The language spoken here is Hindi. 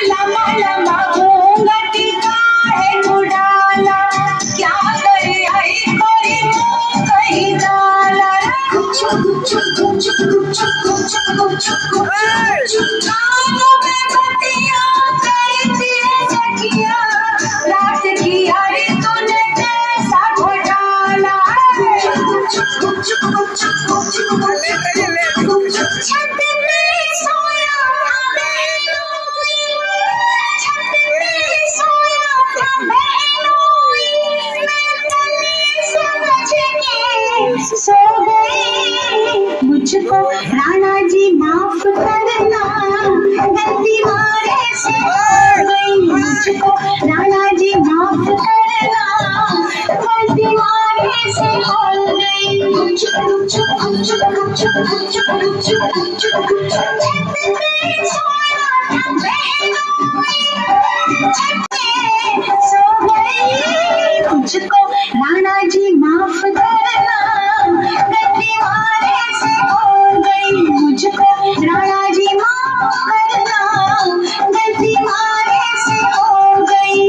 लम्बा लम्बा घूंघट का है उड़ाला, क्या करे आई कोई मुंह कहीं डाला। कानों में बत्तियां करती है सखिया, रात की यारी तूने कैसा घोटाला। छत पे सोया था बहनोई, छत पे सोया था बहनोई, मैं तले समझ के सो गई। मुझको राणा जी माफ करना, गलती मारे से हो गई। मुझको राणा जी माफ करना, गलती मारे से हो गई। छत पे सोया था बहनोई, छत पे सो गई। मुझको राणा जी माफ करना, गलती मारे से हो गई। मुझको राणा जी माफ करना, गलती मारे से हो गई।